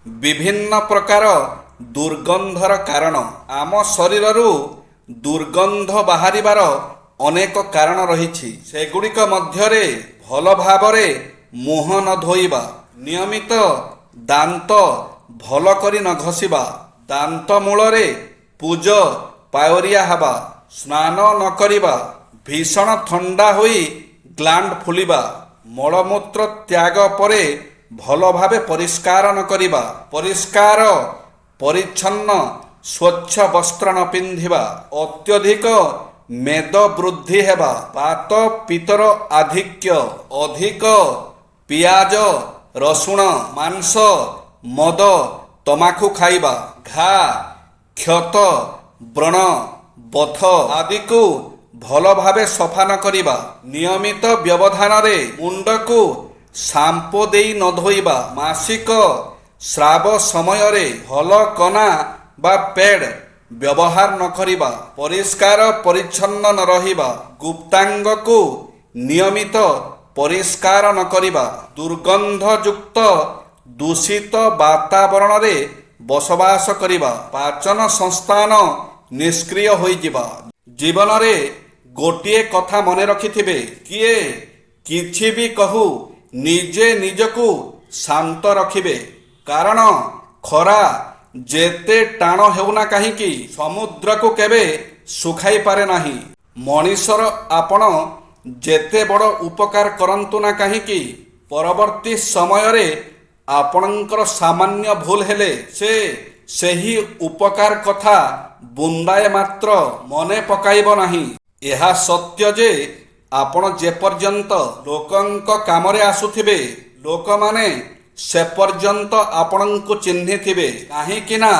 ବିଭିନ୍ନ ପ୍ରକାର ଦୁର୍ଗନ୍ଧର କାରଣ। ଆମ ଶରୀରରୁ ଦୁର୍ଗନ୍ଧ ବାହାରିବାର ଅନେକ କାରଣ ରହିଛି। ସେଗୁଡ଼ିକ ମଧ୍ୟରେ ଭଲ ଭାବରେ ମୁହଁ ନ ଧୋଇବା, ନିୟମିତ ଦାନ୍ତ ଭଲ କରି ନ ଘଷିବା, ଦାନ୍ତ ମୂଳରେ ପୁଜ ପାୟରିଆ ହେବା, ସ୍ନାନ ନ କରିବା, ଭୀଷଣ ଥଣ୍ଡା ହୋଇ ଗ୍ଲାଣ୍ଡ ଫୁଲିବା, ମଳମୂତ୍ର ତ୍ୟାଗ ପରେ ଭଲ ଭାବେ ପରିଷ୍କାର ନ କରିବା, ପରିଷ୍କାର ପରିଚ୍ଛନ୍ନ ସ୍ୱଚ୍ଛ ବସ୍ତ୍ର ନ ପିନ୍ଧିବା, ଅତ୍ୟଧିକ ମେଦ ବୃଦ୍ଧି ହେବା, ବାତ ପିତ୍ତର ଆଧିକ୍ୟ, ଅଧିକ ପିଆଜ ରସୁଣ ମାଂସ ମଦ ତମାଖୁ ଖାଇବା, ଘା କ୍ଷତ ବ୍ରଣ ବଥ ଆଦିକୁ ଭଲ ଭାବେ ସଫା ନ କରିବା, ନିୟମିତ ବ୍ୟବଧାନରେ ମୁଣ୍ଡକୁ ସାମ୍ପୋ ଦେଇ ନ ଧୋଇବା, ମାସିକ ସ୍ରାବ ସମୟରେ ଭଲ କନା ବା ପ୍ୟାଡ୍ ବ୍ୟବହାର ନ କରିବା, ପରିଷ୍କାର ପରିଚ୍ଛନ୍ନ ନ ରହିବା, ଗୁପ୍ତାଙ୍ଗକୁ ନିୟମିତ ପରିଷ୍କାର ନ କରିବା, ଦୁର୍ଗନ୍ଧଯୁକ୍ତ ଦୂଷିତ ବାତାବରଣରେ ବସବାସ କରିବା, ପାଚନ ସଂସ୍ଥାନ ନିଷ୍କ୍ରିୟ ହୋଇଯିବା। ଜୀବନରେ ଗୋଟିଏ କଥା ମନେ ରଖିଥିବେ, କିଏ କିଛି ବି କହୁ ନିଜେ ନିଜକୁ ଶାନ୍ତ ରଖିବେ। କାରଣ ଖରା ଯେତେ ଟାଣ ହେଉନା କାହିଁକି ସମୁଦ୍ରକୁ କେବେ ଶୁଖାଇ ପାରେ ନାହିଁ। ମଣିଷର ଆପଣ ଯେତେ ବଡ଼ ଉପକାର କରନ୍ତୁ ନା କାହିଁକି, ପରବର୍ତ୍ତୀ ସମୟରେ ଆପଣଙ୍କର ସାମାନ୍ୟ ଭୁଲ ହେଲେ ସେ ସେହି ଉପକାର କଥା ବୁନ୍ଦାଏ ମାତ୍ର ମନେ ପକାଇବ ନାହିଁ। ଏହା ସତ୍ୟ ଯେ ଆପଣ ଯେପର୍ଯ୍ୟନ୍ତ ଲୋକଙ୍କ କାମରେ ଆସୁଥିବେ, ଲୋକମାନେ ସେ ପର୍ଯ୍ୟନ୍ତ ଆପଣଙ୍କୁ ଚିହ୍ନିଥିବେ। କାହିଁକି ନା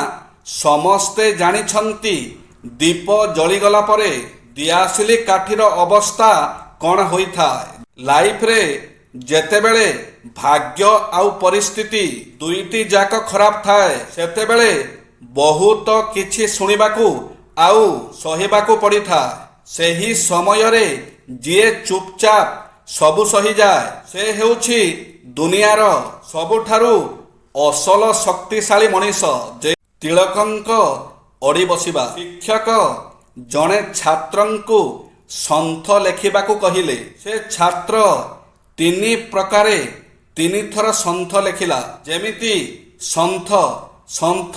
ସମସ୍ତେ ଜାଣିଛନ୍ତି ଦୀପ ଜଳିଗଲା ପରେ ଦିଆସିଲି କାଠିର ଅବସ୍ଥା କ'ଣ ହୋଇଥାଏ। ଲାଇଫରେ ଯେତେବେଳେ ଭାଗ୍ୟ ଆଉ ପରିସ୍ଥିତି ଦୁଇଟି ଯାକ ଖରାପ ଥାଏ, ସେତେବେଳେ ବହୁତ କିଛି ଶୁଣିବାକୁ ଆଉ ସହିବାକୁ ପଡ଼ିଥାଏ। ସେହି ସମୟରେ ଯିଏ ଚୁପଚାପ ସବୁ ସହିଯାଏ, ସେ ହେଉଛି ଦୁନିଆର ସବୁଠାରୁ ଅସଲ ଶକ୍ତିଶାଳୀ ମଣିଷ। ଯେ ତିଳକଙ୍କ ଅଡ଼ି ବସିବା। ଶିକ୍ଷକ ଜଣେ ଛାତ୍ରଙ୍କୁ ସନ୍ଥ ଲେଖିବାକୁ କହିଲେ। ସେ ଛାତ୍ର 3 ପ୍ରକାରେ 3 ଥର ସନ୍ଥ ଲେଖିଲା। ଯେମିତି ସନ୍ଥ ସନ୍ଥ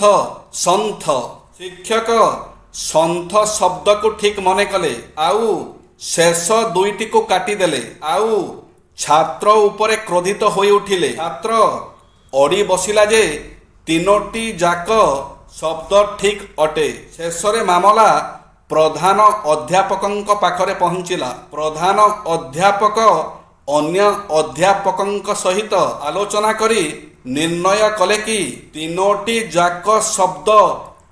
ସନ୍ଥ। ଶିକ୍ଷକ ସନ୍ଥ ଶବ୍ଦକୁ ଠିକ୍ ମନେ କଲେ, ଆଉ ଶେଷ 2ଟିକୁ କାଟିଦେଲେ, ଆଉ ଛାତ୍ର ଉପରେ କ୍ରୋଧିତ ହୋଇ ଉଠିଲେ। ଛାତ୍ର ଅଡ଼ି ବସିଲା ଯେ 3ଟି ଯାକ ଶବ୍ଦ ଠିକ୍ ଅଟେ। ଶେଷରେ ମାମଲା ପ୍ରଧାନ ଅଧ୍ୟାପକଙ୍କ ପାଖରେ ପହଞ୍ଚିଲା। ପ୍ରଧାନ ଅଧ୍ୟାପକ ଅନ୍ୟ ଅଧ୍ୟାପକଙ୍କ ସହିତ ଆଲୋଚନା କରି ନିର୍ଣ୍ଣୟ କଲେ କି 3ଟି ଯାକ ଶବ୍ଦ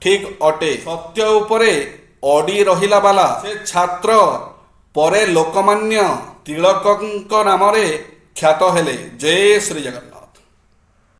ଠିକ୍ ଅଟେ। ସତ୍ୟ ଉପରେ ଅଡ଼ି ରହିଲା ବାଲା ସେ ଛାତ୍ର ପରେ ଲୋକମାନ୍ୟ ତିଳକଙ୍କ ନାମରେ ଖ୍ୟାତ ହେଲେ। ଜୟ ଶ୍ରୀ ଜଗନ୍ନାଥ।